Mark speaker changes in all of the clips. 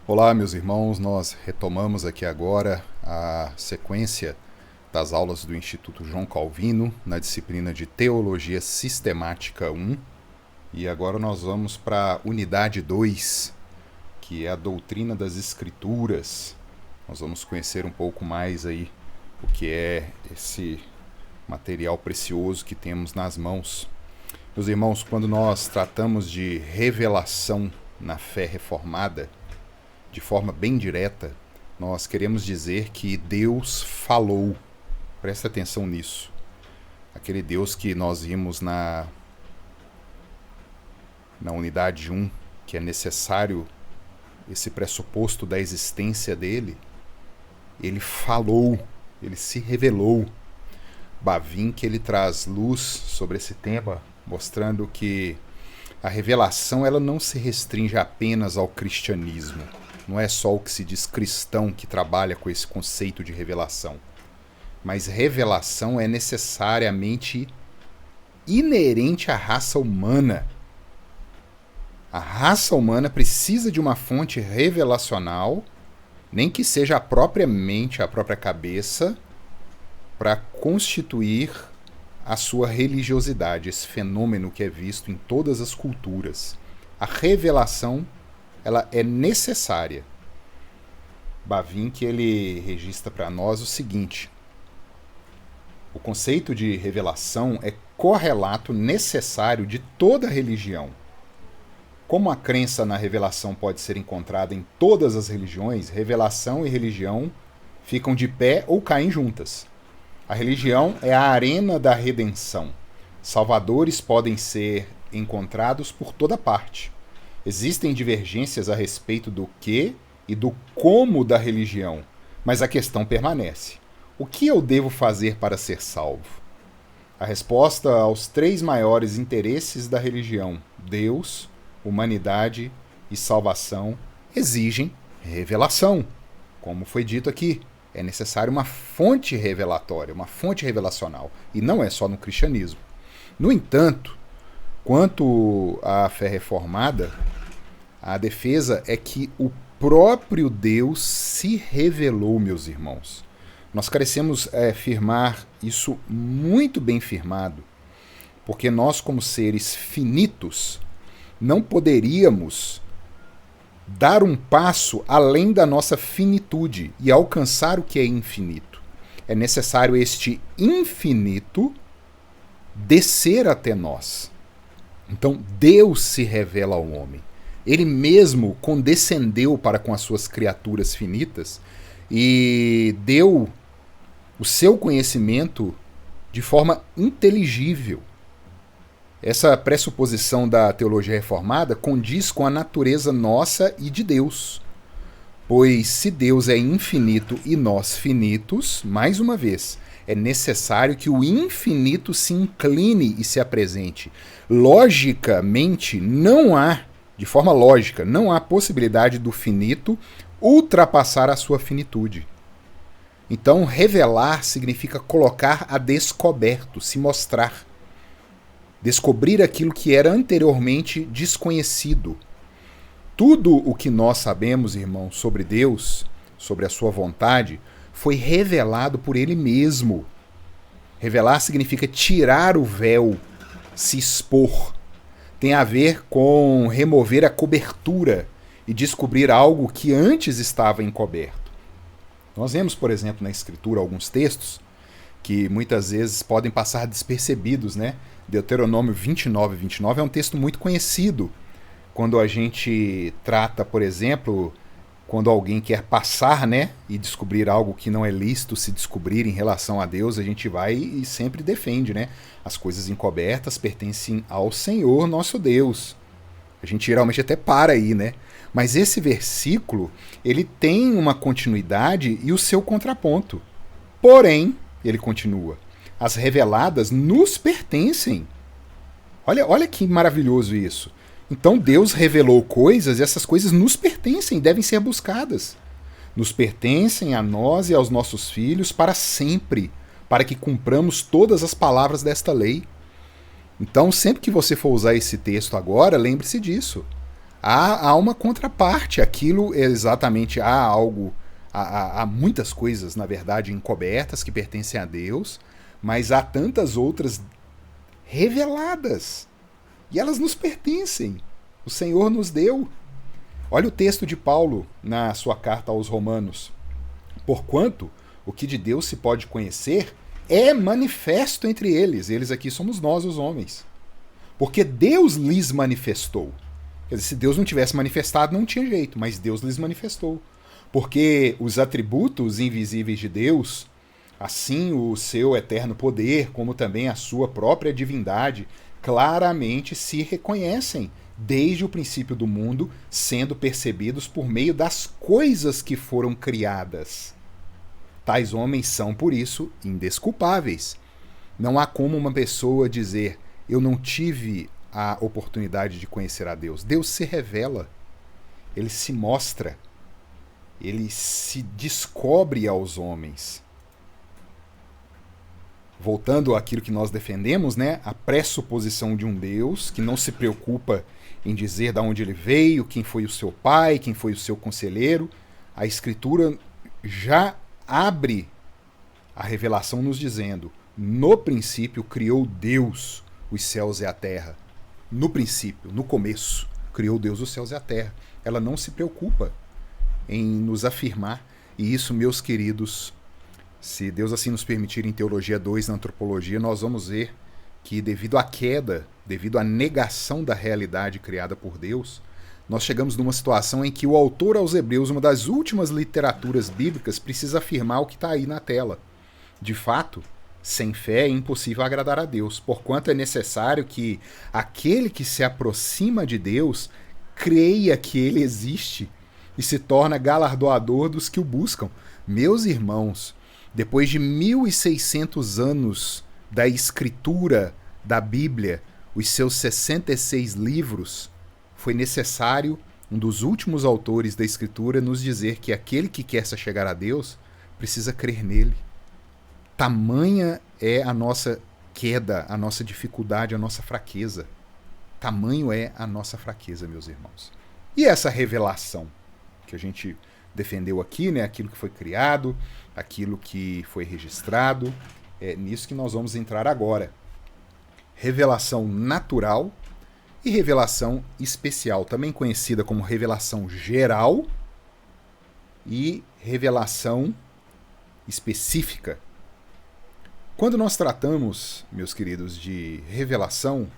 Speaker 1: Olá, meus irmãos, nós retomamos aqui agora a sequência das aulas do Instituto João Calvino na disciplina de Teologia Sistemática 1 e agora nós vamos para a unidade 2, que é a doutrina das Escrituras. Nós vamos conhecer um pouco mais aí o que é esse material precioso que temos nas mãos. Meus irmãos, quando nós tratamos de revelação na fé reformada, de forma bem direta, nós queremos dizer que Deus falou. Presta atenção nisso. Aquele Deus que nós vimos na unidade 1, que é necessário esse pressuposto da existência dele, ele falou, ele se revelou. Bavinck, ele traz luz sobre esse tema, mostrando que a revelação ela não se restringe apenas ao cristianismo. Não é só o que se diz cristão que trabalha com esse conceito de revelação. Mas revelação é necessariamente inerente à raça humana. A raça humana precisa de uma fonte revelacional, nem que seja a própria mente, a própria cabeça, para constituir a sua religiosidade, esse fenômeno que é visto em todas as culturas. A revelação ela é necessária. Bavinck, ele registra para nós o seguinte: o conceito de revelação é correlato necessário de toda religião. Como a crença na revelação pode ser encontrada em todas as religiões, revelação e religião ficam de pé ou caem juntas. A religião é a arena da redenção. Salvadores podem ser encontrados por toda parte. Existem divergências a respeito do que e do como da religião, mas a questão permanece. O que eu devo fazer para ser salvo? A resposta aos três maiores interesses da religião, Deus, humanidade e salvação, exigem revelação. Como foi dito aqui, é necessário uma fonte revelatória, uma fonte revelacional, e não é só no cristianismo. No entanto, quanto à fé reformada, a defesa é que o próprio Deus se revelou, meus irmãos. Nós carecemos firmar isso muito bem firmado, porque nós, como seres finitos, não poderíamos dar um passo além da nossa finitude e alcançar o que é infinito. É necessário este infinito descer até nós. Então, Deus se revela ao homem. Ele mesmo condescendeu para com as suas criaturas finitas e deu o seu conhecimento de forma inteligível. Essa pressuposição da teologia reformada condiz com a natureza nossa e de Deus. Pois se Deus é infinito e nós finitos, mais uma vez, é necessário que o infinito se incline e se apresente. Logicamente, de forma lógica, não há possibilidade do finito ultrapassar a sua finitude. Então, revelar significa colocar a descoberto, se mostrar. Descobrir aquilo que era anteriormente desconhecido. Tudo o que nós sabemos, irmãos, sobre Deus, sobre a sua vontade, foi revelado por Ele mesmo. Revelar significa tirar o véu, se expor. Tem a ver com remover a cobertura e descobrir algo que antes estava encoberto. Nós vemos, por exemplo, na Escritura alguns textos que muitas vezes podem passar despercebidos, né? Deuteronômio 29 é um texto muito conhecido. Quando a gente trata, por exemplo, quando alguém quer passar, né, e descobrir algo que não é lícito se descobrir em relação a Deus, a gente vai e sempre defende, né? As coisas encobertas pertencem ao Senhor nosso Deus. A gente geralmente até para aí, né? Mas esse versículo, ele tem uma continuidade e o seu contraponto. Porém, ele continua, as reveladas nos pertencem. Olha que maravilhoso isso. Então Deus revelou coisas e essas coisas nos pertencem, devem ser buscadas. Nos pertencem a nós e aos nossos filhos para sempre, para que cumpramos todas as palavras desta lei. Então, sempre que você for usar esse texto agora, lembre-se disso. Há uma contraparte. Aquilo é exatamente, há algo, há muitas coisas, na verdade, encobertas que pertencem a Deus, mas há tantas outras reveladas. E elas nos pertencem. O Senhor nos deu. Olha o texto de Paulo na sua carta aos Romanos. Porquanto o que de Deus se pode conhecer é manifesto entre eles. Eles aqui somos nós, os homens. Porque Deus lhes manifestou. Quer dizer, se Deus não tivesse manifestado, não tinha jeito, mas Deus lhes manifestou. Porque os atributos invisíveis de Deus, assim o seu eterno poder, como também a sua própria divindade, claramente se reconhecem desde o princípio do mundo, sendo percebidos por meio das coisas que foram criadas. Tais homens são, por isso, indesculpáveis. Não há como uma pessoa dizer: eu não tive a oportunidade de conhecer a Deus. Deus se revela, ele se mostra, ele se descobre aos homens. Voltando àquilo que nós defendemos, né? A pressuposição de um Deus que não se preocupa em dizer de onde ele veio, quem foi o seu pai, quem foi o seu conselheiro. A Escritura já abre a revelação nos dizendo: no princípio criou Deus os céus e a terra. No princípio, no começo, criou Deus os céus e a terra. Ela não se preocupa em nos afirmar. E isso, meus queridos, se Deus assim nos permitir, em Teologia 2, na Antropologia, nós vamos ver que devido à queda, devido à negação da realidade criada por Deus, nós chegamos numa situação em que o autor aos Hebreus, uma das últimas literaturas bíblicas, precisa afirmar o que está aí na tela. De fato, sem fé é impossível agradar a Deus, porquanto é necessário que aquele que se aproxima de Deus creia que ele existe e se torna galardoador dos que o buscam. Meus irmãos, depois de 1.600 anos da escritura da Bíblia, os seus 66 livros, foi necessário um dos últimos autores da Escritura nos dizer que aquele que quer se chegar a Deus precisa crer nele. Tamanha é a nossa queda, a nossa dificuldade, a nossa fraqueza. Tamanho é a nossa fraqueza, meus irmãos. E essa revelação que a gente defendeu aqui, né? Aquilo que foi criado, aquilo que foi registrado, é nisso que nós vamos entrar agora. Revelação natural e revelação especial, também conhecida como revelação geral e revelação específica. Quando nós tratamos, meus queridos, de revelação,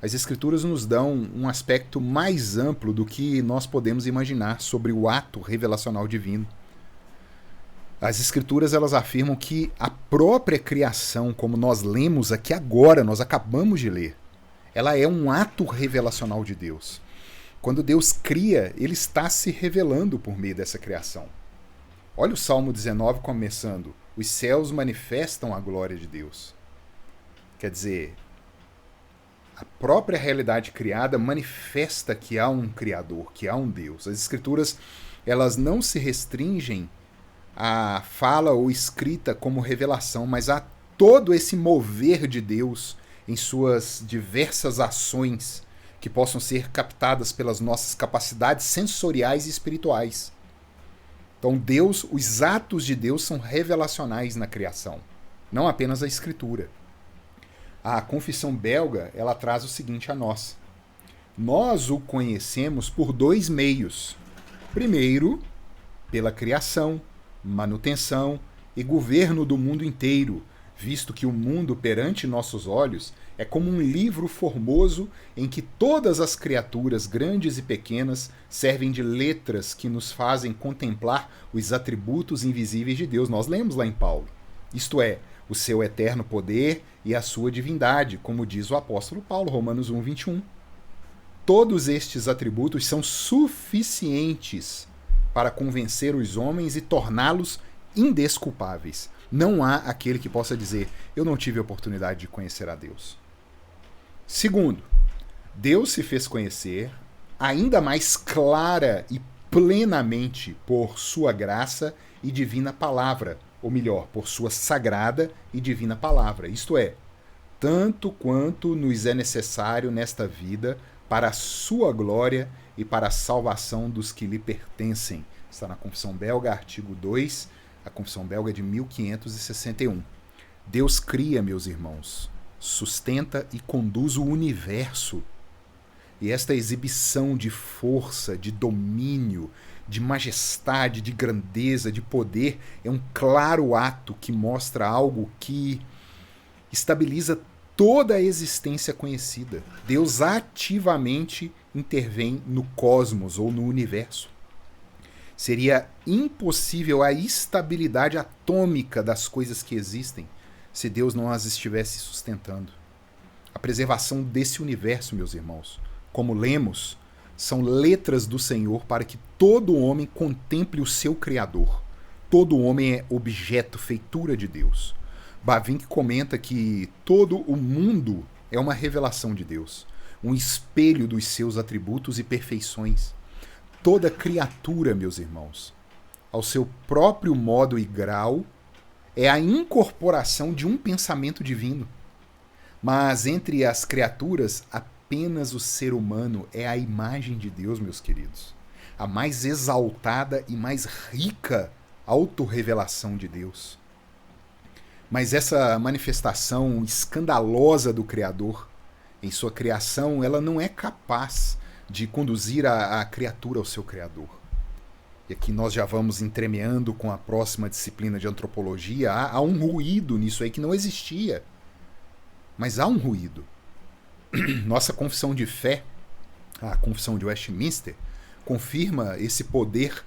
Speaker 1: as Escrituras nos dão um aspecto mais amplo do que nós podemos imaginar sobre o ato revelacional divino. As Escrituras, elas afirmam que a própria criação, como nós lemos aqui agora, nós acabamos de ler, ela é um ato revelacional de Deus. Quando Deus cria, ele está se revelando por meio dessa criação. Olha o Salmo 19 começando: os céus manifestam a glória de Deus. Quer dizer, a própria realidade criada manifesta que há um Criador, que há um Deus. As Escrituras, elas não se restringem à fala ou escrita como revelação, mas a todo esse mover de Deus em suas diversas ações que possam ser captadas pelas nossas capacidades sensoriais e espirituais. Então Deus, os atos de Deus são revelacionais na criação, não apenas a Escritura. A confissão belga, ela traz o seguinte a nós: nós o conhecemos por dois meios. Primeiro, pela criação, manutenção e governo do mundo inteiro, visto que o mundo perante nossos olhos é como um livro formoso em que todas as criaturas, grandes e pequenas, servem de letras que nos fazem contemplar os atributos invisíveis de Deus. Nós lemos lá em Paulo. Isto é, o seu eterno poder e a sua divindade, como diz o apóstolo Paulo, Romanos 1, 21. Todos estes atributos são suficientes para convencer os homens e torná-los indesculpáveis. Não há aquele que possa dizer: eu não tive a oportunidade de conhecer a Deus. Segundo, Deus se fez conhecer ainda mais clara e plenamente por sua graça e divina palavra, ou melhor, por sua sagrada e divina palavra. Isto é, tanto quanto nos é necessário nesta vida para a sua glória e para a salvação dos que lhe pertencem. Está na Confissão Belga, artigo 2, a Confissão Belga de 1561. Deus cria, meus irmãos, sustenta e conduz o universo. E esta exibição de força, de domínio, de majestade, de grandeza, de poder, é um claro ato que mostra algo que estabiliza toda a existência conhecida. Deus ativamente intervém no cosmos ou no universo. Seria impossível a estabilidade atômica das coisas que existem se Deus não as estivesse sustentando. A preservação desse universo, meus irmãos, como lemos, são letras do Senhor para que todo homem contemple o seu Criador. Todo homem é objeto, feitura de Deus. Bavinck comenta que todo o mundo é uma revelação de Deus, um espelho dos seus atributos e perfeições. Toda criatura, meus irmãos, ao seu próprio modo e grau, é a incorporação de um pensamento divino. Mas entre as criaturas, apenas o ser humano é a imagem de Deus, meus queridos. A mais exaltada e mais rica autorrevelação de Deus. Mas essa manifestação escandalosa do Criador em sua criação, ela não é capaz de conduzir a criatura ao seu Criador. E aqui nós já vamos entremeando com a próxima disciplina de antropologia. Há um ruído nisso aí que não existia. Mas há um ruído. Nossa confissão de fé, a confissão de Westminster, confirma esse poder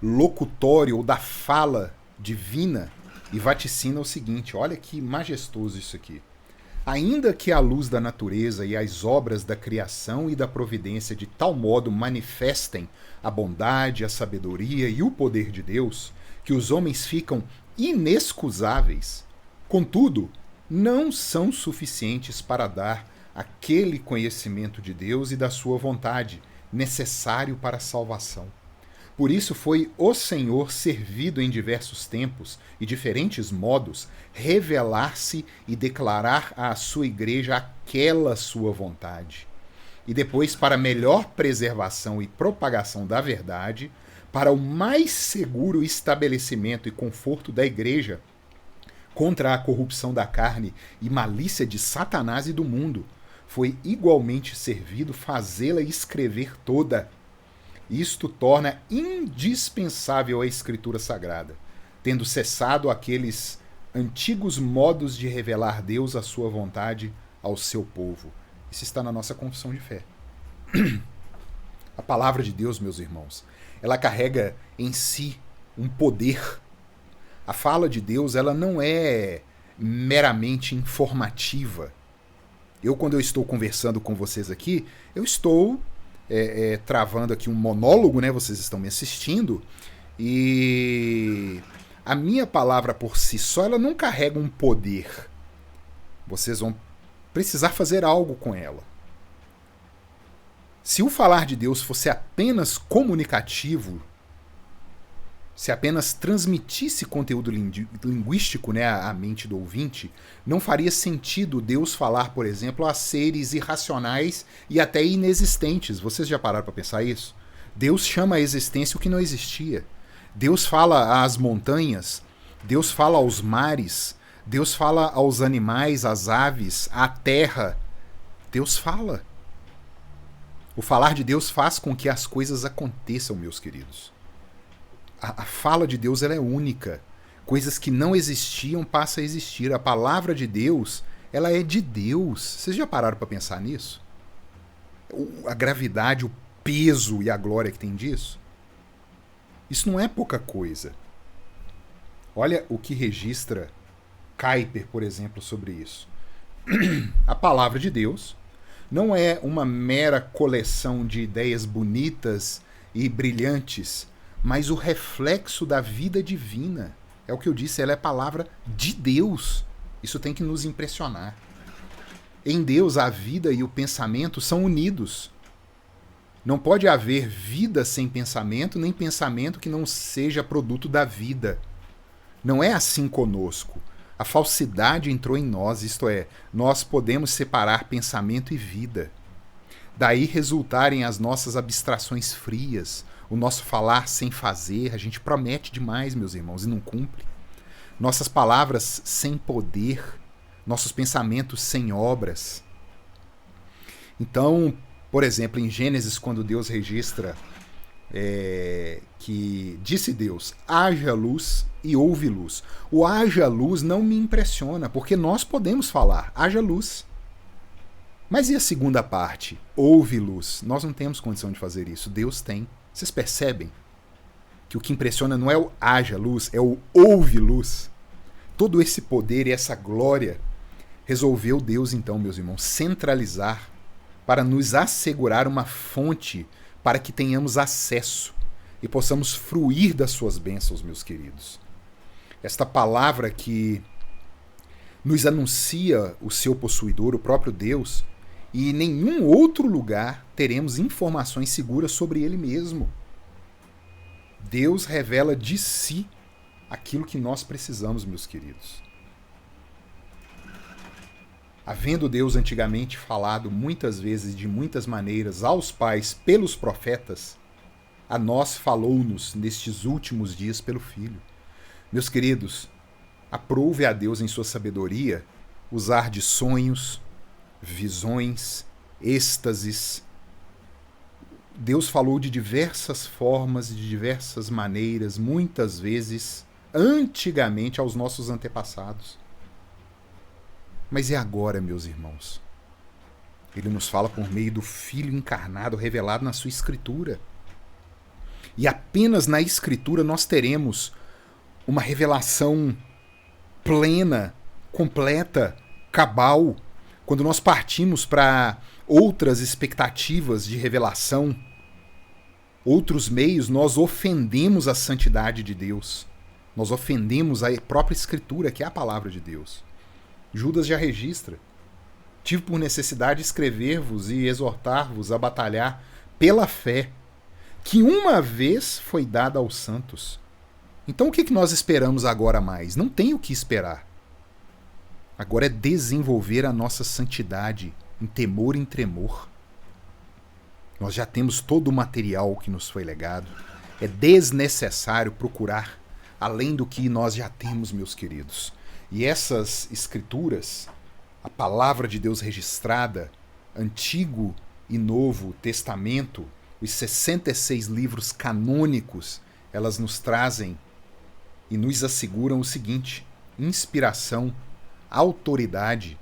Speaker 1: locutório ou da fala divina e vaticina o seguinte: olha que majestoso isso aqui. Ainda que a luz da natureza e as obras da criação e da providência de tal modo manifestem a bondade, a sabedoria e o poder de Deus, que os homens ficam inexcusáveis, contudo, não são suficientes para dar aquele conhecimento de Deus e da sua vontade, necessário para a salvação. Por isso foi o Senhor servido em diversos tempos e diferentes modos revelar-se e declarar à sua igreja aquela sua vontade. E depois, para melhor preservação e propagação da verdade, para o mais seguro estabelecimento e conforto da igreja contra a corrupção da carne e malícia de Satanás e do mundo, foi igualmente servido fazê-la escrever toda. Isto torna indispensável a Escritura Sagrada, tendo cessado aqueles antigos modos de revelar Deus a sua vontade ao seu povo. Isso está na nossa confissão de fé. A palavra de Deus, meus irmãos, ela carrega em si um poder. A fala de Deus, ela não é meramente informativa. Quando eu estou conversando com vocês aqui, eu estou travando aqui um monólogo, né? Vocês estão me assistindo, e a minha palavra por si só, ela não carrega um poder. Vocês vão precisar fazer algo com ela. Se o falar de Deus fosse apenas comunicativo, se apenas transmitisse conteúdo linguístico, né, à mente do ouvinte, não faria sentido Deus falar, por exemplo, a seres irracionais e até inexistentes. Vocês já pararam para pensar isso? Deus chama à existência o que não existia. Deus fala às montanhas, Deus fala aos mares, Deus fala aos animais, às aves, à terra. Deus fala. O falar de Deus faz com que as coisas aconteçam, meus queridos. A fala de Deus, ela é única. Coisas que não existiam passam a existir. A palavra de Deus, ela é de Deus. Vocês já pararam para pensar nisso? A gravidade, o peso e a glória que tem disso? Isso não é pouca coisa. Olha o que registra Kuyper, por exemplo, sobre isso. A palavra de Deus não é uma mera coleção de ideias bonitas e brilhantes, mas o reflexo da vida divina. É o que eu disse, ela é a palavra de Deus. Isso tem que nos impressionar. Em Deus, a vida e o pensamento são unidos. Não pode haver vida sem pensamento, nem pensamento que não seja produto da vida. Não é assim conosco. A falsidade entrou em nós, isto é, nós podemos separar pensamento e vida. Daí resultarem as nossas abstrações frias, o nosso falar sem fazer. A gente promete demais, meus irmãos, e não cumpre. Nossas palavras sem poder, nossos pensamentos sem obras. Então, por exemplo, em Gênesis, quando Deus registra que disse Deus, haja luz e houve luz. O haja luz não me impressiona, porque nós podemos falar, haja luz. Mas e a segunda parte? Houve luz. Nós não temos condição de fazer isso. Deus tem. Vocês percebem que o que impressiona não é o haja luz, é o houve luz. Todo esse poder e essa glória resolveu Deus, então, meus irmãos, centralizar para nos assegurar uma fonte para que tenhamos acesso e possamos fruir das suas bênçãos, meus queridos. Esta palavra que nos anuncia o seu possuidor, o próprio Deus, e em nenhum outro lugar teremos informações seguras sobre ele mesmo. Deus revela de si aquilo que nós precisamos, meus queridos. Havendo Deus antigamente falado muitas vezes, de muitas maneiras, aos pais pelos profetas, a nós falou-nos nestes últimos dias pelo Filho. Meus queridos, aprove a Deus em sua sabedoria usar de sonhos, visões, êxtases. Deus falou de diversas formas, de diversas maneiras, muitas vezes, antigamente, aos nossos antepassados. Mas e agora, meus irmãos? Ele nos fala por meio do Filho encarnado revelado na sua Escritura. E apenas na Escritura nós teremos uma revelação plena, completa, cabal. Quando nós partimos para outras expectativas de revelação, outros meios, nós ofendemos a santidade de Deus. Nós ofendemos a própria Escritura, que é a palavra de Deus. Judas já registra. Tive por necessidade escrever-vos e exortar-vos a batalhar pela fé, que uma vez foi dada aos santos. Então o que nós esperamos agora mais? Não tem o que esperar. Agora é desenvolver a nossa santidade em temor e em tremor. Nós já temos todo o material que nos foi legado. É desnecessário procurar além do que nós já temos, meus queridos. E essas escrituras, a palavra de Deus registrada, Antigo e Novo Testamento, os 66 livros canônicos, elas nos trazem e nos asseguram o seguinte: inspiração, autoridade,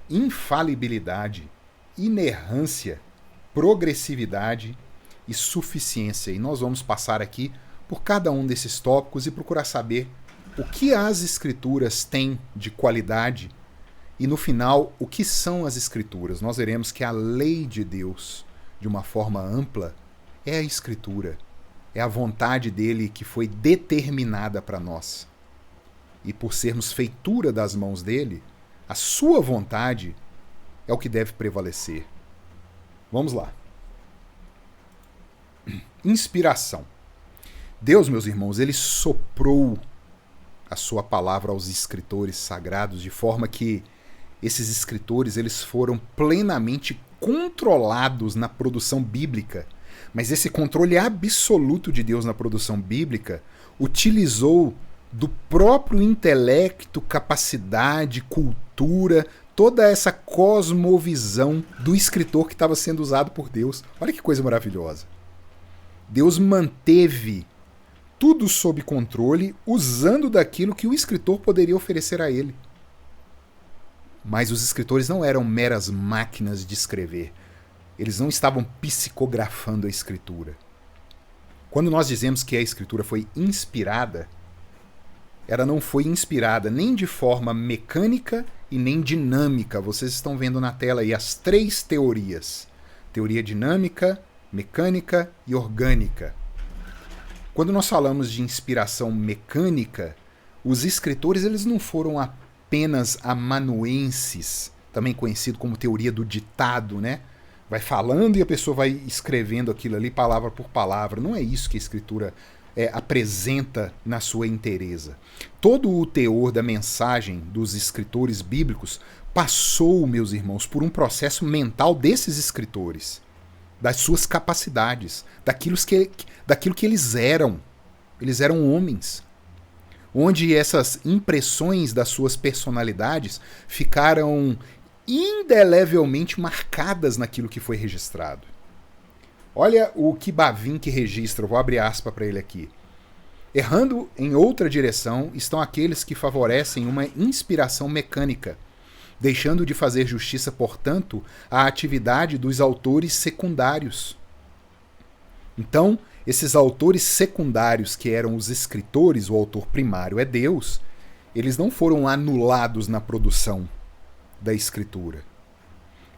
Speaker 1: infalibilidade, inerrância, progressividade e suficiência. E nós vamos passar aqui por cada um desses tópicos e procurar saber o que as Escrituras têm de qualidade e, no final, o que são as Escrituras. Nós veremos que a lei de Deus, de uma forma ampla, é a Escritura. É a vontade dele que foi determinada para nós. E por sermos feitura das mãos dele, a sua vontade é o que deve prevalecer. Vamos lá. Inspiração. Deus, meus irmãos, ele soprou a sua palavra aos escritores sagrados, de forma que esses escritores eles foram plenamente controlados na produção bíblica. Mas esse controle absoluto de Deus na produção bíblica utilizou do próprio intelecto, capacidade, cultura, toda essa cosmovisão do escritor que estava sendo usado por Deus. Olha que coisa maravilhosa. Deus manteve tudo sob controle, usando daquilo que o escritor poderia oferecer a ele. Mas os escritores não eram meras máquinas de escrever. Eles não estavam psicografando a escritura. Quando nós dizemos que a escritura foi inspirada, ela não foi inspirada nem de forma mecânica e nem dinâmica. Vocês estão vendo na tela aí as 3 teorias. Teoria dinâmica, mecânica e orgânica. Quando nós falamos de inspiração mecânica, os escritores eles não foram apenas amanuenses, também conhecido como teoria do ditado, né? Vai falando e a pessoa vai escrevendo aquilo ali palavra por palavra. Não é isso que a escritura apresenta na sua inteireza. Todo o teor da mensagem dos escritores bíblicos passou, meus irmãos, por um processo mental desses escritores. das suas capacidades, daquilo que eles eram. Eles eram homens. Onde essas impressões das suas personalidades ficaram indelevelmente marcadas naquilo que foi registrado. Olha o que Bavinck registra, eu vou abrir aspas para ele aqui. Errando em outra direção estão aqueles que favorecem uma inspiração mecânica, deixando de fazer justiça, portanto, à atividade dos autores secundários. Então, esses autores secundários, que eram os escritores, o autor primário é Deus, eles não foram anulados na produção da escritura.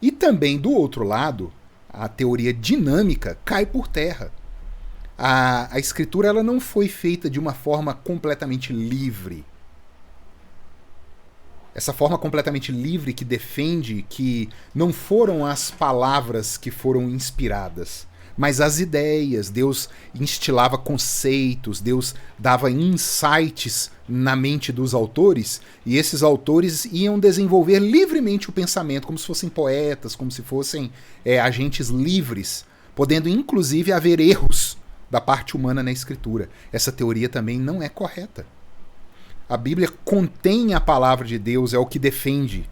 Speaker 1: E também, do outro lado, a teoria dinâmica cai por terra. A escritura ela não foi feita de uma forma completamente livre. Essa forma completamente livre que defende que não foram as palavras que foram inspiradas, mas as ideias. Deus instilava conceitos, Deus dava insights na mente dos autores, e esses autores iam desenvolver livremente o pensamento, como se fossem poetas, como se fossem agentes livres, podendo inclusive haver erros da parte humana na escritura. Essa teoria também não é correta. A Bíblia contém a palavra de Deus, é o que defende.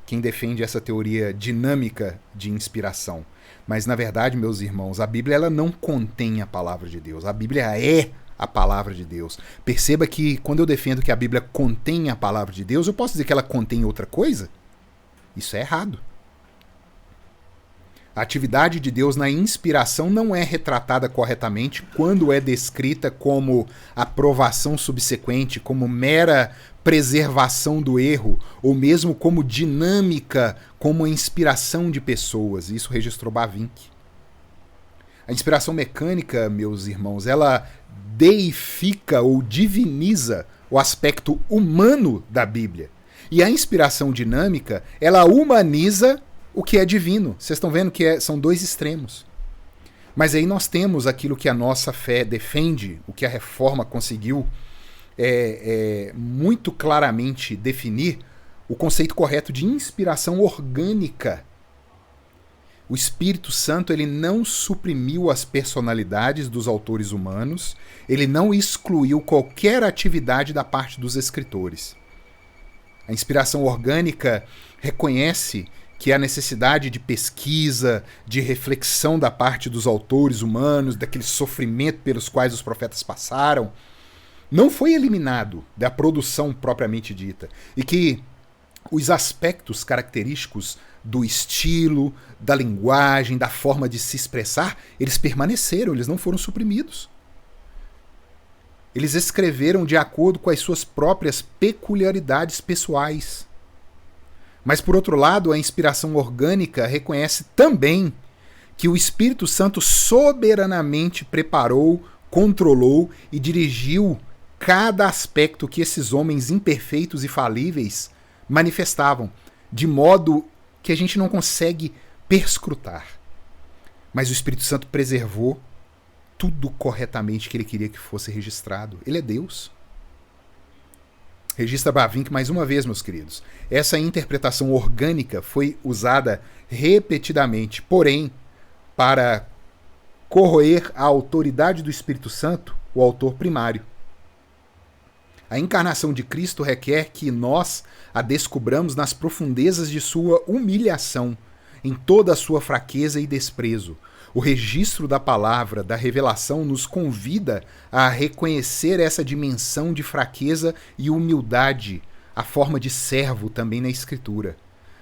Speaker 1: Quem defende essa teoria dinâmica de inspiração. Mas, na verdade, meus irmãos, a Bíblia ela não contém a palavra de Deus. A Bíblia é a palavra de Deus. Perceba que quando eu defendo que a Bíblia contém a palavra de Deus, eu posso dizer que ela contém outra coisa? Isso é errado. A atividade de Deus na inspiração não é retratada corretamente quando é descrita como aprovação subsequente, como mera preservação do erro, ou mesmo como dinâmica, como a inspiração de pessoas. Isso registrou Bavinck. A inspiração mecânica, meus irmãos, ela deifica ou diviniza o aspecto humano da Bíblia. E a inspiração dinâmica, ela humaniza o que é divino. Vocês estão vendo que são dois extremos. Mas aí nós temos aquilo que a nossa fé defende, o que a Reforma conseguiu muito claramente definir, o conceito correto de inspiração orgânica. O Espírito Santo ele não suprimiu as personalidades dos autores humanos, ele não excluiu qualquer atividade da parte dos escritores. A inspiração orgânica reconhece que a necessidade de pesquisa, de reflexão da parte dos autores humanos, daquele sofrimento pelos quais os profetas passaram, não foi eliminado da produção propriamente dita. E que os aspectos característicos do estilo, da linguagem, da forma de se expressar, eles permaneceram, eles não foram suprimidos. Eles escreveram de acordo com as suas próprias peculiaridades pessoais. Mas, por outro lado, a inspiração orgânica reconhece também que o Espírito Santo soberanamente preparou, controlou e dirigiu cada aspecto que esses homens imperfeitos e falíveis manifestavam, de modo que a gente não consegue perscrutar. Mas o Espírito Santo preservou tudo corretamente que ele queria que fosse registrado. Ele é Deus. Registra Bavinck mais uma vez, meus queridos. Essa interpretação orgânica foi usada repetidamente, porém, para corroer a autoridade do Espírito Santo, o autor primário. A encarnação de Cristo requer que nós a descubramos nas profundezas de sua humilhação, em toda a sua fraqueza e desprezo. O registro da palavra, da revelação, nos convida a reconhecer essa dimensão de fraqueza e humildade, a forma de servo também na Escritura.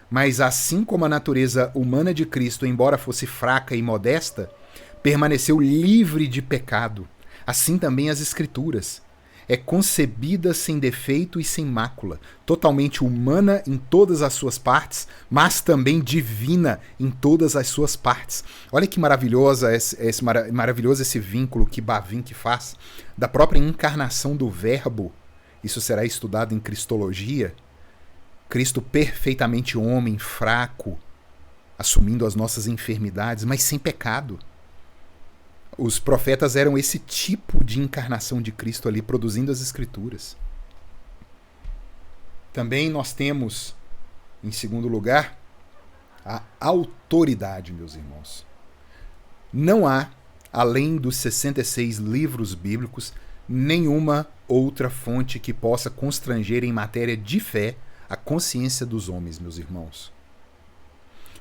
Speaker 1: Mas assim como a natureza humana de Cristo, embora fosse fraca e modesta, permaneceu livre de pecado, assim também as Escrituras. É concebida sem defeito e sem mácula, totalmente humana em todas as suas partes, mas também divina em todas as suas partes. Olha que maravilhoso esse vínculo que Bavinck faz da própria encarnação do Verbo. Isso será estudado em Cristologia. Cristo perfeitamente homem, fraco, assumindo as nossas enfermidades, mas sem pecado. Os profetas eram esse tipo de encarnação de Cristo ali, produzindo as Escrituras. Também nós temos, em segundo lugar, a autoridade, meus irmãos. Não há, além dos 66 livros bíblicos, nenhuma outra fonte que possa constranger em matéria de fé a consciência dos homens, meus irmãos.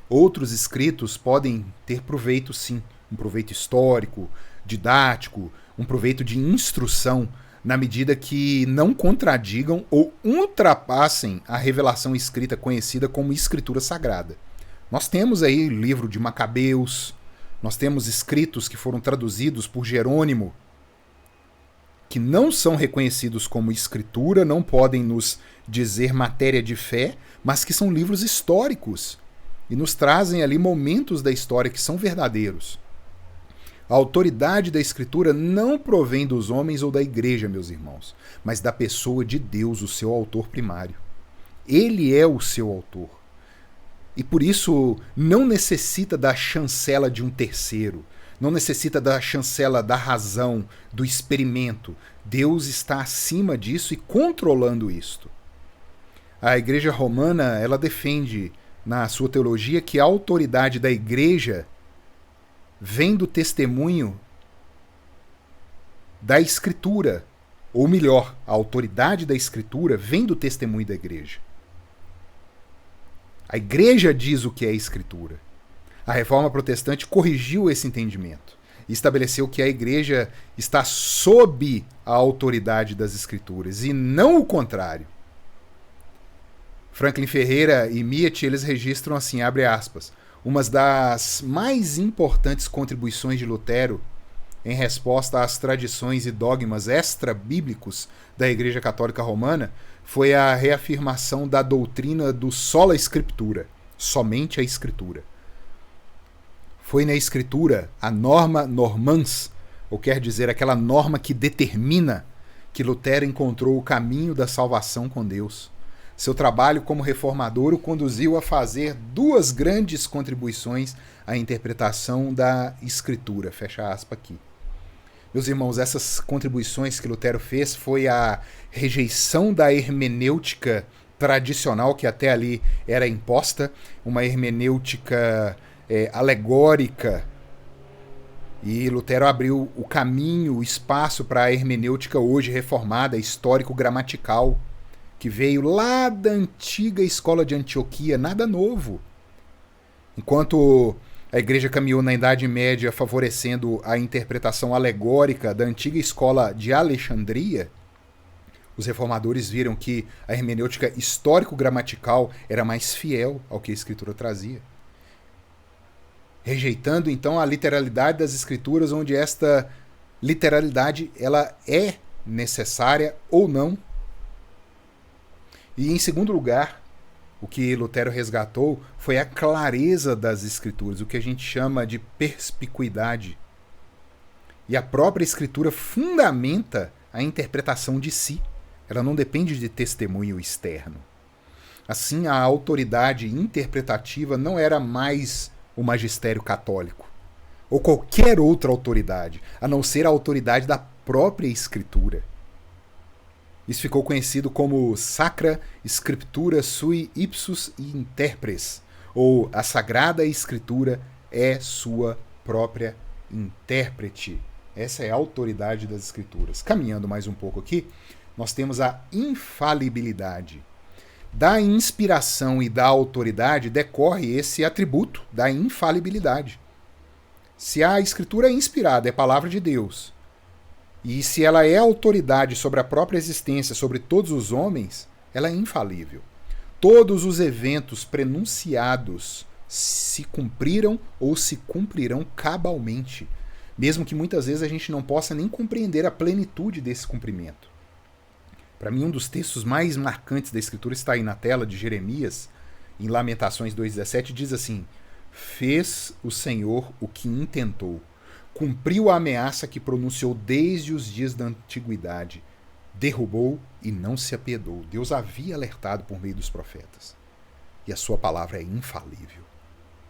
Speaker 1: Outros escritos podem ter proveito, sim, um proveito histórico, didático, um proveito de instrução, na medida que não contradigam ou ultrapassem a revelação escrita conhecida como Escritura Sagrada. Nós temos aí o livro de Macabeus, nós temos escritos que foram traduzidos por Jerônimo, que não são reconhecidos como escritura, não podem nos dizer matéria de fé, mas que são livros históricos e nos trazem ali momentos da história que são verdadeiros. A autoridade da Escritura não provém dos homens ou da igreja, meus irmãos, mas da pessoa de Deus, o seu autor primário. Ele é o seu autor. E por isso não necessita da chancela de um terceiro, não necessita da chancela da razão, do experimento. Deus está acima disso e controlando isto. A Igreja Romana, ela defende na sua teologia que a autoridade da igreja vem do testemunho da Escritura, ou melhor, a autoridade da Escritura vem do testemunho da igreja. A igreja diz o que é a Escritura. A Reforma Protestante corrigiu esse entendimento e estabeleceu que a igreja está sob a autoridade das Escrituras e não o contrário. Franklin Ferreira e Miet, eles registram assim, abre aspas, uma das mais importantes contribuições de Lutero em resposta às tradições e dogmas extra-bíblicos da Igreja Católica Romana foi a reafirmação da doutrina do sola Scriptura, somente a Escritura. Foi na Escritura, a norma normans, ou quer dizer, aquela norma que determina, que Lutero encontrou o caminho da salvação com Deus. Seu trabalho como reformador o conduziu a fazer duas grandes contribuições à interpretação da Escritura. Fecha aspas aqui. Meus irmãos, essas contribuições que Lutero fez foi a rejeição da hermenêutica tradicional que até ali era imposta, uma hermenêutica alegórica. E Lutero abriu o caminho, o espaço para a hermenêutica hoje reformada, histórico-gramatical, que veio lá da antiga escola de Antioquia, nada novo. Enquanto a igreja caminhou na Idade Média favorecendo a interpretação alegórica da antiga escola de Alexandria, os reformadores viram que a hermenêutica histórico-gramatical era mais fiel ao que a Escritura trazia. Rejeitando, então, a literalidade das Escrituras, onde esta literalidade ela é necessária ou não. E, em segundo lugar, o que Lutero resgatou foi a clareza das Escrituras, o que a gente chama de perspicuidade. E a própria Escritura fundamenta a interpretação de si. Ela não depende de testemunho externo. Assim, a autoridade interpretativa não era mais o magistério católico, ou qualquer outra autoridade, a não ser a autoridade da própria Escritura. Isso ficou conhecido como Sacra Scriptura sui ipsus interpres, ou a Sagrada Escritura é sua própria intérprete. Essa é a autoridade das Escrituras. Caminhando mais um pouco aqui, nós temos a infalibilidade. Da inspiração e da autoridade decorre esse atributo da infalibilidade. Se a Escritura é inspirada, é palavra de Deus, e se ela é autoridade sobre a própria existência, sobre todos os homens, ela é infalível. Todos os eventos prenunciados se cumpriram ou se cumprirão cabalmente, mesmo que muitas vezes a gente não possa nem compreender a plenitude desse cumprimento. Para mim, um dos textos mais marcantes da Escritura está aí na tela, de Jeremias, em Lamentações 2,17, diz assim: fez o Senhor o que intentou, cumpriu a ameaça que pronunciou desde os dias da antiguidade, derrubou e não se apiedou. Deus havia alertado por meio dos profetas. E a sua palavra é infalível.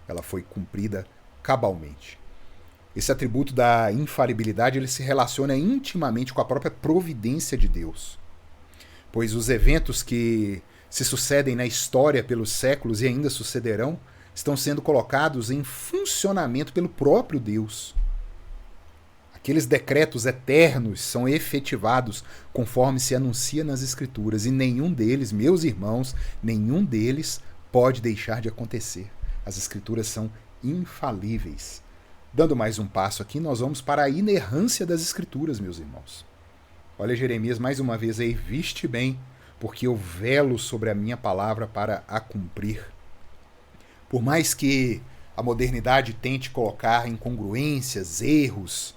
Speaker 1: Ela foi cumprida cabalmente. Esse atributo da infalibilidade ele se relaciona intimamente com a própria providência de Deus. Pois os eventos que se sucedem na história pelos séculos e ainda sucederão estão sendo colocados em funcionamento pelo próprio Deus. Aqueles decretos eternos são efetivados conforme se anuncia nas Escrituras, e nenhum deles, meus irmãos, nenhum deles pode deixar de acontecer. As Escrituras são infalíveis. Dando mais um passo aqui, nós vamos para a inerrância das Escrituras, meus irmãos. Olha Jeremias mais uma vez aí, viste bem, porque eu velo sobre a minha palavra para a cumprir. Por mais que a modernidade tente colocar incongruências, erros,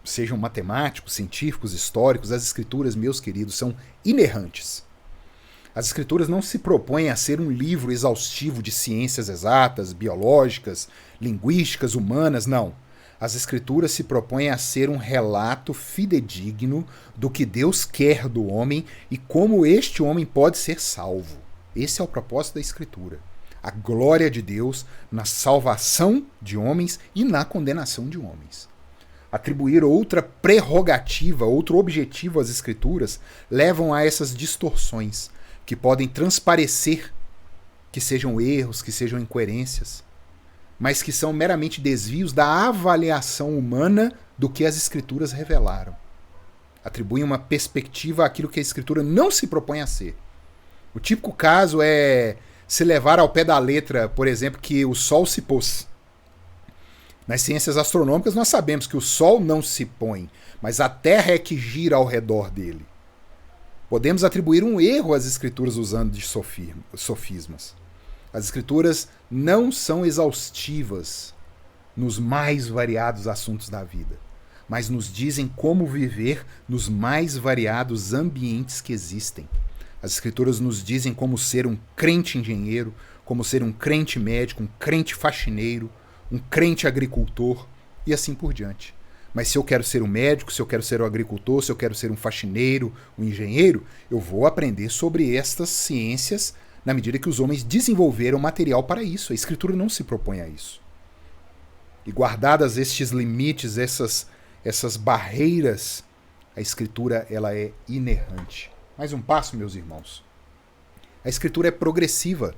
Speaker 1: sejam matemáticos, científicos, históricos, as Escrituras, meus queridos, são inerrantes. As Escrituras não se propõem a ser um livro exaustivo de ciências exatas, biológicas, linguísticas, humanas, não. As Escrituras se propõem a ser um relato fidedigno do que Deus quer do homem e como este homem pode ser salvo. Esse é o propósito da Escritura. A glória de Deus na salvação de homens e na condenação de homens. Atribuir outra prerrogativa, outro objetivo às Escrituras levam a essas distorções que podem transparecer que sejam erros, que sejam incoerências, mas que são meramente desvios da avaliação humana do que as Escrituras revelaram. Atribuem uma perspectiva àquilo que a Escritura não se propõe a ser. O típico caso é se levar ao pé da letra, por exemplo, que o Sol se pôs. Nas ciências astronômicas nós sabemos que o Sol não se põe, mas a Terra é que gira ao redor dele. Podemos atribuir um erro às Escrituras usando de sofismas. As Escrituras não são exaustivas nos mais variados assuntos da vida, mas nos dizem como viver nos mais variados ambientes que existem. As Escrituras nos dizem como ser um crente engenheiro, como ser um crente médico, um crente faxineiro, um crente agricultor e assim por diante. Mas se eu quero ser um médico, se eu quero ser um agricultor, se eu quero ser um faxineiro, um engenheiro, eu vou aprender sobre estas ciências na medida que os homens desenvolveram material para isso. A Escritura não se propõe a isso. E guardadas estes limites, essas barreiras, a Escritura ela é inerrante. Mais um passo, meus irmãos. A Escritura é progressiva.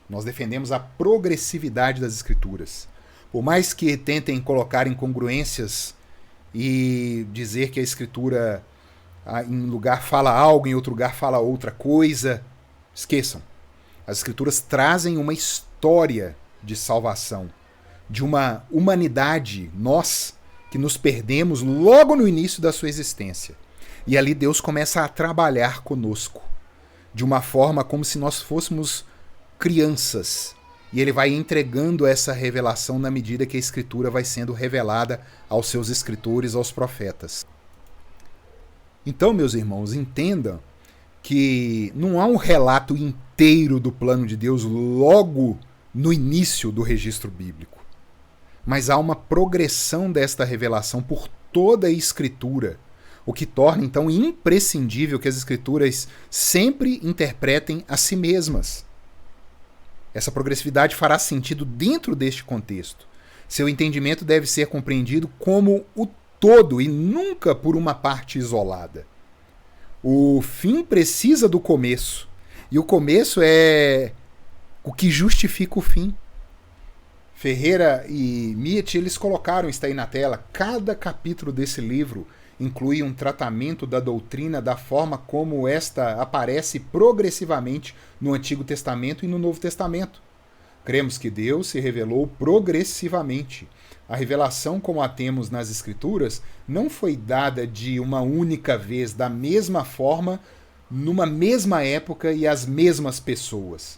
Speaker 1: Nós defendemos a progressividade das Escrituras. Por mais que tentem colocar incongruências e dizer que a Escritura em um lugar fala algo, em outro lugar fala outra coisa, esqueçam. As Escrituras trazem uma história de salvação, de uma humanidade, nós, que nos perdemos logo no início da sua existência. E ali Deus começa a trabalhar conosco, de uma forma como se nós fôssemos crianças. E ele vai entregando essa revelação na medida que a Escritura vai sendo revelada aos seus escritores, aos profetas. Então, meus irmãos, entendam que não há um relato inteiro do plano de Deus logo no início do registro bíblico, mas há uma progressão desta revelação por toda a Escritura, o que torna, então, imprescindível que as Escrituras sempre interpretem a si mesmas. Essa progressividade fará sentido dentro deste contexto. Seu entendimento deve ser compreendido como o todo e nunca por uma parte isolada. O fim precisa do começo, e o começo é o que justifica o fim. Ferreira e Miet, eles colocaram, está aí na tela, cada capítulo desse livro inclui um tratamento da doutrina da forma como esta aparece progressivamente no Antigo Testamento e no Novo Testamento. Cremos que Deus se revelou progressivamente. A revelação, como a temos nas Escrituras, não foi dada de uma única vez, da mesma forma, numa mesma época e às mesmas pessoas.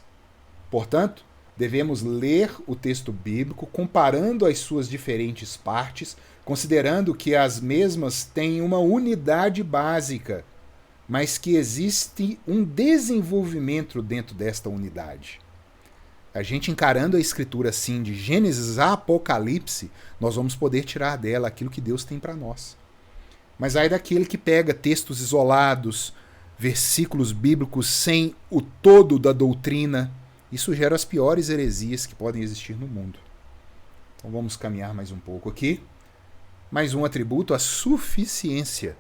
Speaker 1: Portanto, devemos ler o texto bíblico comparando as suas diferentes partes, considerando que as mesmas têm uma unidade básica, mas que existe um desenvolvimento dentro desta unidade. A gente encarando a Escritura assim, de Gênesis a Apocalipse, nós vamos poder tirar dela aquilo que Deus tem para nós. Mas aí daquele que pega textos isolados, versículos bíblicos sem o todo da doutrina, isso gera as piores heresias que podem existir no mundo. Então vamos caminhar mais um pouco aqui. Mais um atributo, a suficiência.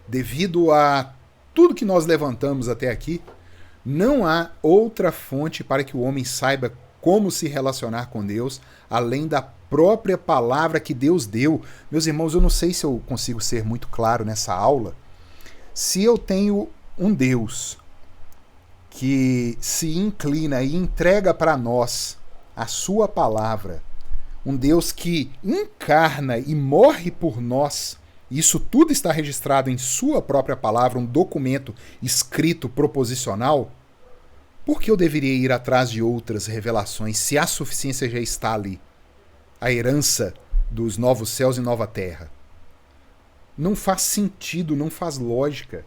Speaker 1: Devido a tudo que nós levantamos até aqui, não há outra fonte para que o homem saiba como se relacionar com Deus, além da própria palavra que Deus deu. Meus irmãos, eu não sei se eu consigo ser muito claro nessa aula. Se eu tenho um Deus que se inclina e entrega para nós a sua palavra, um Deus que encarna e morre por nós, isso tudo está registrado em sua própria palavra, um documento escrito proposicional, por que eu deveria ir atrás de outras revelações se a suficiência já está ali? A herança dos novos céus e nova terra. Não faz sentido, não faz lógica.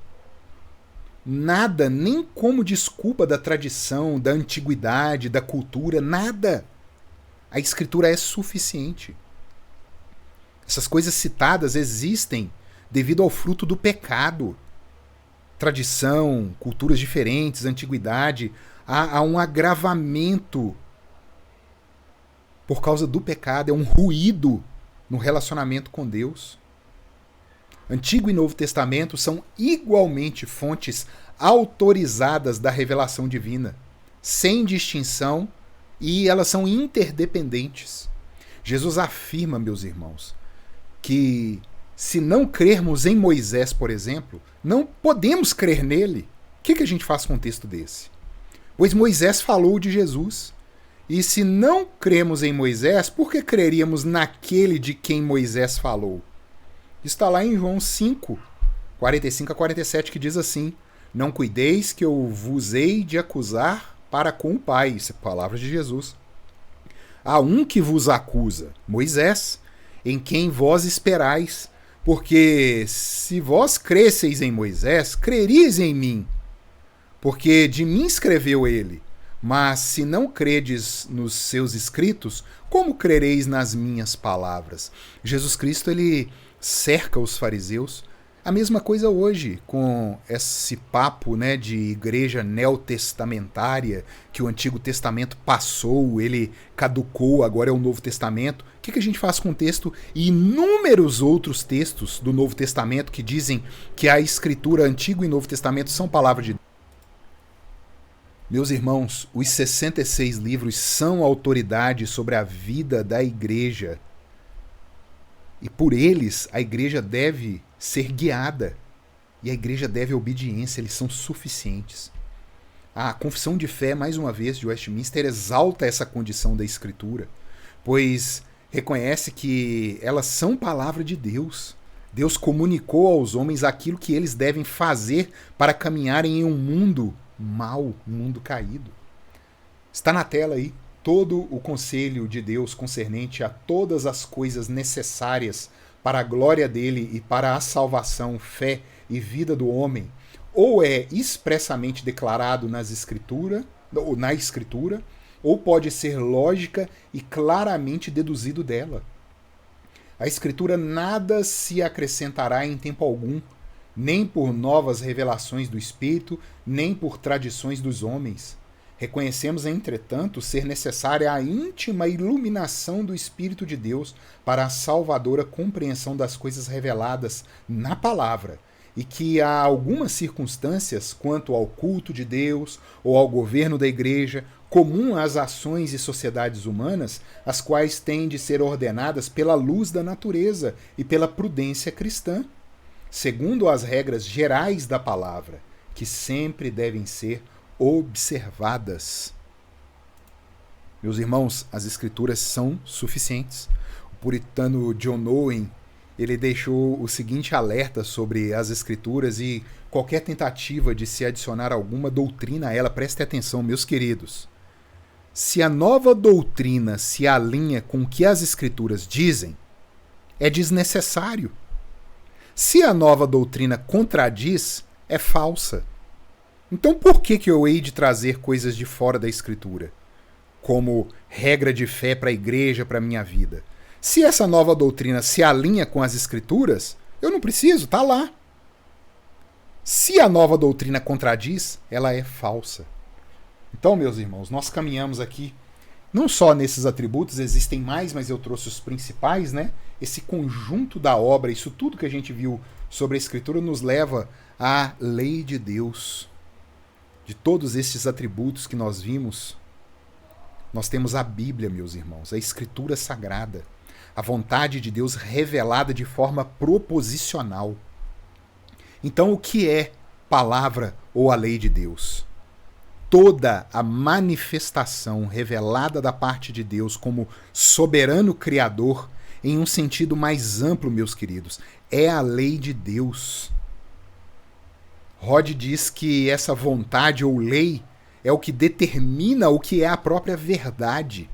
Speaker 1: Nada, nem como desculpa da tradição, da antiguidade, da cultura, nada. A Escritura é suficiente. Essas coisas citadas existem devido ao fruto do pecado. Tradição, culturas diferentes, antiguidade, há um agravamento por causa do pecado, é um ruído no relacionamento com Deus. Antigo e Novo Testamento são igualmente fontes autorizadas da revelação divina, sem distinção, e elas são interdependentes. Jesus afirma, meus irmãos, que se não crermos em Moisés, por exemplo, não podemos crer nele. O que a gente faz com um texto desse? Pois Moisés falou de Jesus. E se não cremos em Moisés, por que creríamos naquele de quem Moisés falou? Está lá em João 5, 45 a 47, que diz assim: não cuideis que eu vos hei de acusar para com o Pai. Isso é palavra de Jesus. Há um que vos acusa, Moisés, em quem vós esperais. Porque se vós cresceis em Moisés, creríeis em mim. Porque de mim escreveu ele. Mas se não credes nos seus escritos, como crereis nas minhas palavras? Jesus Cristo, ele cerca os fariseus. A mesma coisa hoje, com esse papo, né, de igreja neotestamentária, que o Antigo Testamento passou, ele caducou, agora é o Novo Testamento. O que a gente faz com o texto e inúmeros outros textos do Novo Testamento que dizem que a Escritura, Antigo e Novo Testamento, são palavra de Deus? Meus irmãos, os 66 livros são autoridade sobre a vida da igreja. E por eles, a igreja deve ser guiada. E a igreja deve obediência, eles são suficientes. A confissão de fé, mais uma vez, de Westminster, exalta essa condição da Escritura, pois reconhece que elas são palavra de Deus. Deus comunicou aos homens aquilo que eles devem fazer para caminharem em um mundo mau, um mundo caído. Está na tela aí todo o conselho de Deus concernente a todas as coisas necessárias para a glória dele e para a salvação, fé e vida do homem, ou é expressamente declarado na Escritura, ou pode ser lógica e claramente deduzido dela. A Escritura nada se acrescentará em tempo algum, nem por novas revelações do Espírito, nem por tradições dos homens. Reconhecemos, entretanto, ser necessária a íntima iluminação do Espírito de Deus para a salvadora compreensão das coisas reveladas na palavra, e que há algumas circunstâncias quanto ao culto de Deus ou ao governo da igreja, comum às ações e sociedades humanas, as quais têm de ser ordenadas pela luz da natureza e pela prudência cristã, segundo as regras gerais da palavra, que sempre devem ser observadas. Meus irmãos, as Escrituras são suficientes. O puritano John Owen, ele deixou o seguinte alerta sobre as Escrituras e qualquer tentativa de se adicionar alguma doutrina a ela. Prestem atenção, meus queridos. Se a nova doutrina se alinha com o que as Escrituras dizem, é desnecessário. Se a nova doutrina contradiz, é falsa. Então por que eu hei de trazer coisas de fora da Escritura, como regra de fé para a igreja, para a minha vida? Se essa nova doutrina se alinha com as Escrituras, eu não preciso, está lá. Se a nova doutrina contradiz, ela é falsa. Então, meus irmãos, nós caminhamos aqui não só nesses atributos, existem mais, mas eu trouxe os principais, né? Esse conjunto da obra, isso tudo que a gente viu sobre a Escritura nos leva à lei de Deus. De todos esses atributos que nós vimos, Nós temos a Bíblia, meus irmãos, a Escritura Sagrada, a vontade de Deus revelada de forma proposicional. Então, o que é palavra ou a lei de Deus? Toda a manifestação revelada da parte de Deus como soberano criador, em um sentido mais amplo, meus queridos, é a lei de Deus. Rod diz que essa vontade ou lei é o que determina o que é a própria verdade.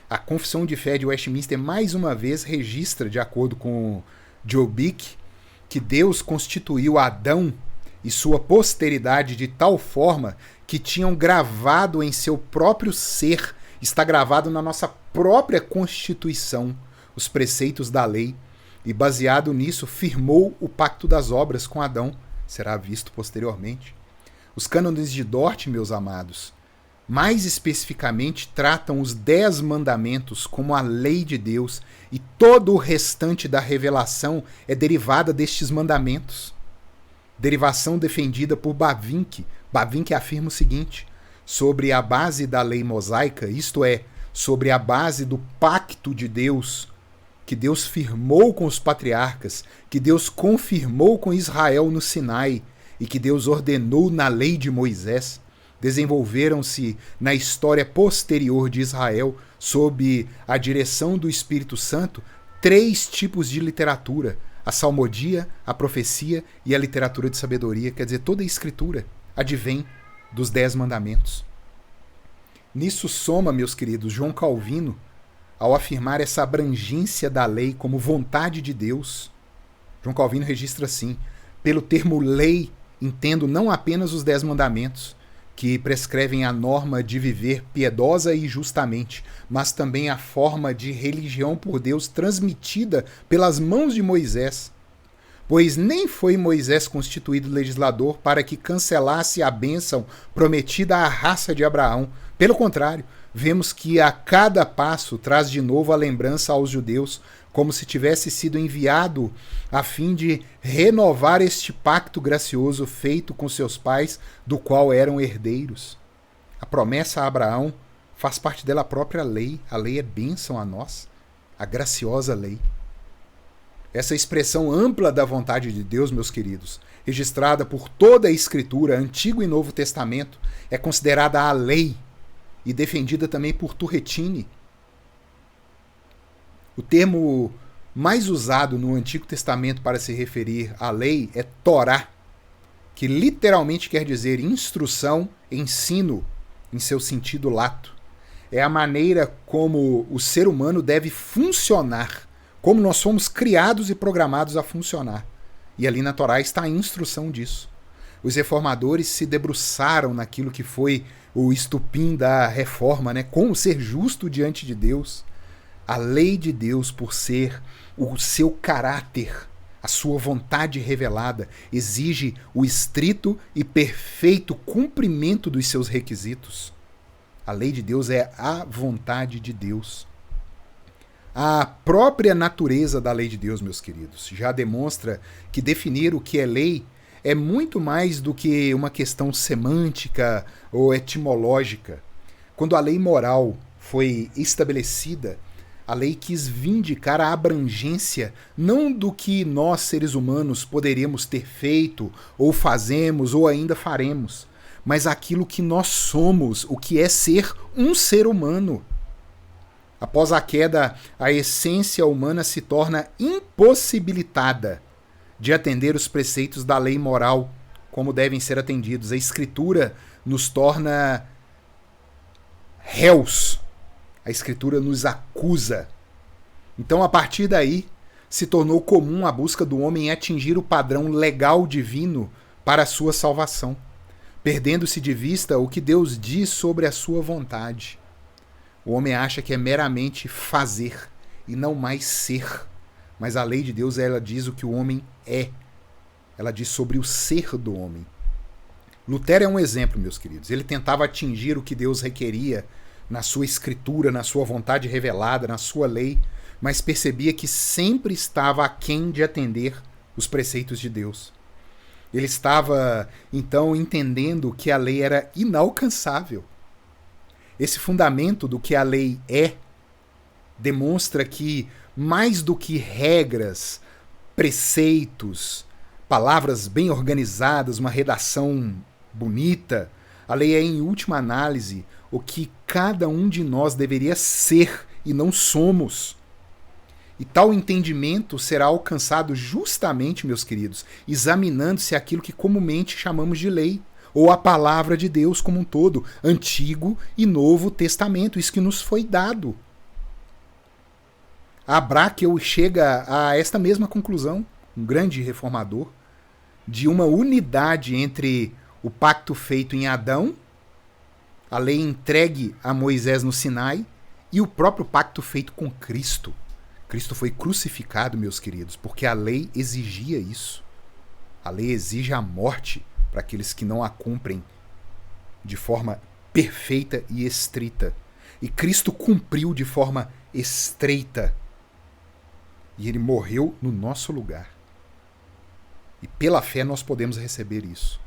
Speaker 1: A Confissão de Fé de Westminster, mais uma vez, registra, de acordo com Jobic, que Deus constituiu Adão e sua posteridade de tal forma que tinham gravado em seu próprio ser, está gravado na nossa própria Constituição, os preceitos da lei, e baseado nisso firmou o pacto das obras com Adão, será visto posteriormente. Os cânones de Dort, meus amados, mais especificamente tratam os 10 mandamentos como a lei de Deus, e todo o restante da revelação é derivada destes mandamentos. Derivação defendida por Bavinck. Bavinck afirma o seguinte: sobre a base da lei mosaica, isto é, sobre a base do pacto de Deus, que Deus firmou com os patriarcas, que Deus confirmou com Israel no Sinai e que Deus ordenou na lei de Moisés, desenvolveram-se na história posterior de Israel, sob a direção do Espírito Santo, 3 tipos de literatura: a salmodia, a profecia e a literatura de sabedoria. Quer dizer, toda a escritura advém dos 10 mandamentos. Nisso soma, meus queridos, João Calvino, ao afirmar essa abrangência da lei como vontade de Deus. João Calvino registra assim: pelo termo lei, entendo não apenas os 10 mandamentos, que prescrevem a norma de viver piedosa e justamente, mas também a forma de religião por Deus transmitida pelas mãos de Moisés. Pois nem foi Moisés constituído legislador para que cancelasse a bênção prometida à raça de Abraão. Pelo contrário, vemos que a cada passo traz de novo a lembrança aos judeus, como se tivesse sido enviado a fim de renovar este pacto gracioso feito com seus pais, do qual eram herdeiros. A promessa a Abraão faz parte dela própria lei. A lei é bênção a nós, a graciosa lei. Essa expressão ampla da vontade de Deus, meus queridos, registrada por toda a Escritura, Antigo e Novo Testamento, é considerada a lei e defendida também por Turretini. O termo mais usado no Antigo Testamento para se referir à lei é Torá, que literalmente quer dizer instrução, ensino, em seu sentido lato. É a maneira como o ser humano deve funcionar, como nós somos criados e programados a funcionar. E ali na Torá está a instrução disso. Os reformadores se debruçaram naquilo que foi o estupim da reforma, né? Como ser justo diante de Deus. A lei de Deus, por ser o seu caráter, a sua vontade revelada, exige o estrito e perfeito cumprimento dos seus requisitos. A lei de Deus é a vontade de Deus. A própria natureza da lei de Deus, meus queridos, já demonstra que definir o que é lei é muito mais do que uma questão semântica ou etimológica. Quando a lei moral foi estabelecida, a lei quis vindicar a abrangência não do que nós, seres humanos, poderíamos ter feito, ou fazemos, ou ainda faremos, mas aquilo que nós somos, o que é ser um ser humano. Após a queda, a essência humana se torna impossibilitada de atender os preceitos da lei moral como devem ser atendidos. A Escritura nos torna réus. A Escritura nos acusa. Então, a partir daí, se tornou comum a busca do homem em atingir o padrão legal divino para a sua salvação, perdendo-se de vista o que Deus diz sobre a sua vontade. O homem acha que é meramente fazer e não mais ser. Mas a lei de Deus, ela diz o que o homem é. Ela diz sobre o ser do homem. Lutero é um exemplo, meus queridos. Ele tentava atingir o que Deus requeria na sua escritura, na sua vontade revelada, na sua lei, mas percebia que sempre estava aquém de atender os preceitos de Deus. Ele estava, então, entendendo que a lei era inalcançável. Esse fundamento do que a lei é demonstra que, mais do que regras, preceitos, palavras bem organizadas, uma redação bonita, a lei é, em última análise, o que cada um de nós deveria ser e não somos. E tal entendimento será alcançado justamente, meus queridos, examinando-se aquilo que comumente chamamos de lei, ou a palavra de Deus como um todo, Antigo e Novo Testamento, isso que nos foi dado. Abrakel chega a esta mesma conclusão, um grande reformador, de uma unidade entre o pacto feito em Adão, a lei entregue a Moisés no Sinai, e o próprio pacto feito com Cristo. Cristo foi crucificado, meus queridos, porque a lei exigia isso. A lei exige a morte para aqueles que não a cumprem de forma perfeita e estrita. E Cristo cumpriu de forma estreita. E ele morreu no nosso lugar. E pela fé nós podemos receber isso.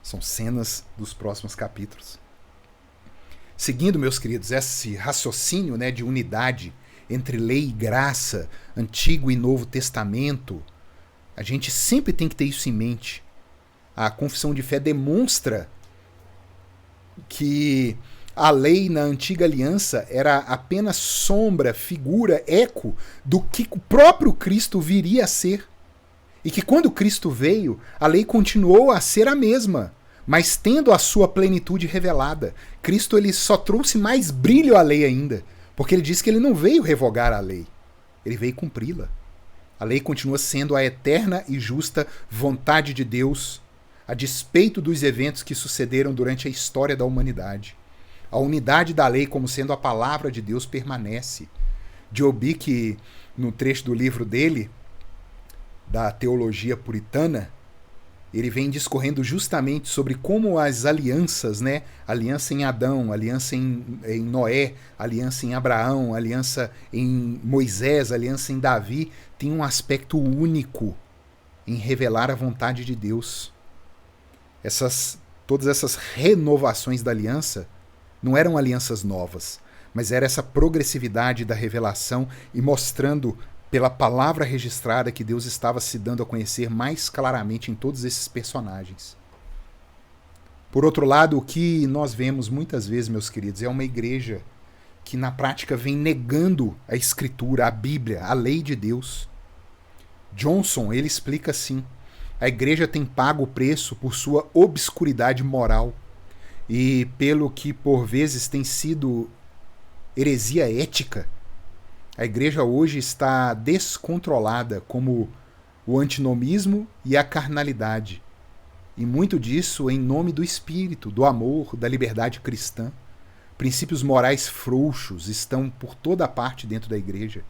Speaker 1: São cenas dos próximos capítulos. Seguindo, meus queridos, esse raciocínio, né, de unidade entre lei e graça, Antigo e Novo Testamento, a gente sempre tem que ter isso em mente. A confissão de fé demonstra que a lei na antiga aliança era apenas sombra, figura, eco do que o próprio Cristo viria a ser. E que quando Cristo veio, a lei continuou a ser a mesma, mas tendo a sua plenitude revelada. Cristo ele só trouxe mais brilho à lei ainda, porque ele disse que ele não veio revogar a lei, ele veio cumpri-la. A lei continua sendo a eterna e justa vontade de Deus, a despeito dos eventos que sucederam durante a história da humanidade. A unidade da lei como sendo a palavra de Deus permanece. Jobic, no trecho do livro dele, da teologia puritana, ele vem discorrendo justamente sobre como as alianças, né? Aliança em Adão, aliança em Noé, aliança em Abraão, aliança em Moisés, aliança em Davi, tem um aspecto único em revelar a vontade de Deus. Todas essas renovações da aliança não eram alianças novas, mas era essa progressividade da revelação e mostrando pela palavra registrada que Deus estava se dando a conhecer mais claramente em todos esses personagens. Por outro lado, o que nós vemos muitas vezes, meus queridos, é uma igreja que na prática vem negando a Escritura, a Bíblia, a lei de Deus. Johnson, ele explica assim: a igreja tem pago o preço por sua obscuridade moral e pelo que por vezes tem sido heresia ética. A igreja hoje está descontrolada como o antinomismo e a carnalidade. E muito disso em nome do espírito, do amor, da liberdade cristã. Princípios morais frouxos estão por toda parte dentro da igreja.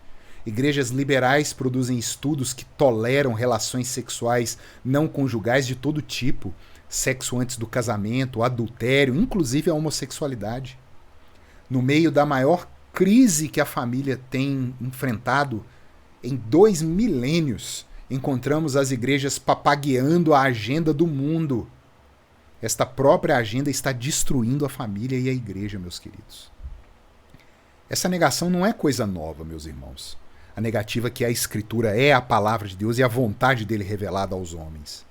Speaker 1: Igrejas liberais produzem estudos que toleram relações sexuais não conjugais de todo tipo, sexo antes do casamento, adultério, inclusive a homossexualidade. No meio da maior crise que a família tem enfrentado em 2 milênios, encontramos as igrejas papagueando a agenda do mundo. Esta própria agenda está destruindo a família e a igreja, meus queridos. Essa negação não é coisa nova, meus irmãos. A negativa que a Escritura é a palavra de Deus e a vontade dele revelada aos homens.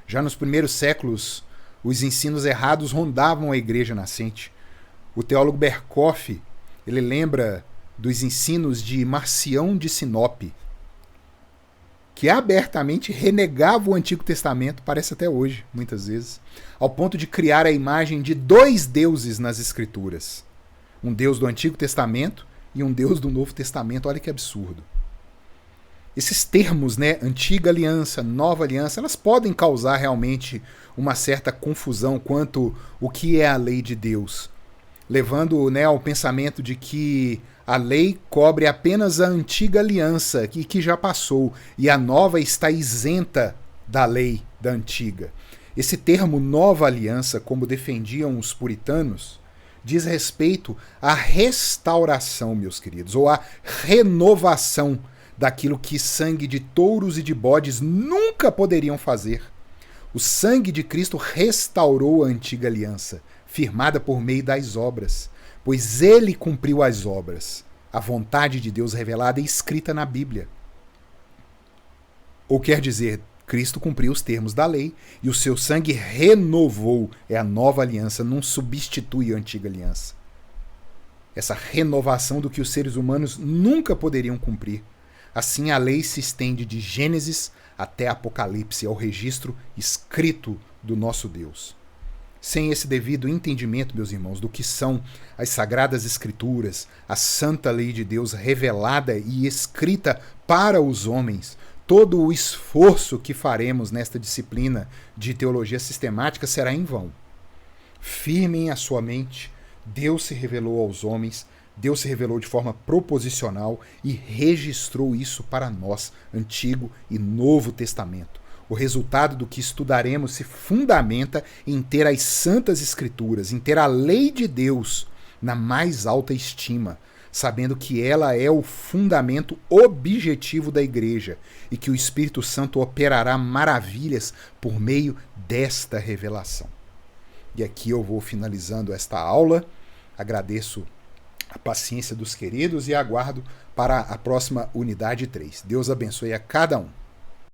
Speaker 1: Já nos primeiros séculos, os ensinos errados rondavam a igreja nascente. O teólogo Berkoff, ele lembra dos ensinos de Marcião de Sinop, que abertamente renegava o Antigo Testamento, parece até hoje, muitas vezes, ao ponto de criar a imagem de 2 deuses nas Escrituras. Um Deus do Antigo Testamento e um Deus do Novo Testamento. Olha que absurdo. Esses termos, né, antiga aliança, nova aliança, elas podem causar realmente uma certa confusão quanto o que é a lei de Deus, levando, né, ao pensamento de que a lei cobre apenas a antiga aliança que já passou e a nova está isenta da lei da antiga. Esse termo nova aliança, como defendiam os puritanos, diz respeito à restauração, meus queridos, ou à renovação daquilo que sangue de touros e de bodes nunca poderiam fazer. O sangue de Cristo restaurou a antiga aliança, firmada por meio das obras. pois ele cumpriu as obras, a vontade de Deus revelada e escrita na Bíblia. Ou quer dizer, Cristo cumpriu os termos da lei e o seu sangue renovou, é a nova aliança, não substitui a antiga aliança. Essa renovação do que os seres humanos nunca poderiam cumprir. Assim, a lei se estende de Gênesis até Apocalipse, ao registro escrito do nosso Deus. Sem esse devido entendimento, meus irmãos, do que são as Sagradas Escrituras, a santa lei de Deus revelada e escrita para os homens, todo o esforço que faremos nesta disciplina de teologia sistemática será em vão. Firmem a sua mente. Deus se revelou aos homens, Deus se revelou de forma proposicional e registrou isso para nós, Antigo e Novo Testamento. O resultado do que estudaremos se fundamenta em ter as Santas Escrituras, em ter a lei de Deus na mais alta estima, sabendo que ela é o fundamento objetivo da Igreja e que o Espírito Santo operará maravilhas por meio desta revelação. E aqui eu vou finalizando esta aula. Agradeço a paciência dos queridos e aguardo para a próxima unidade 3. Deus abençoe a cada um.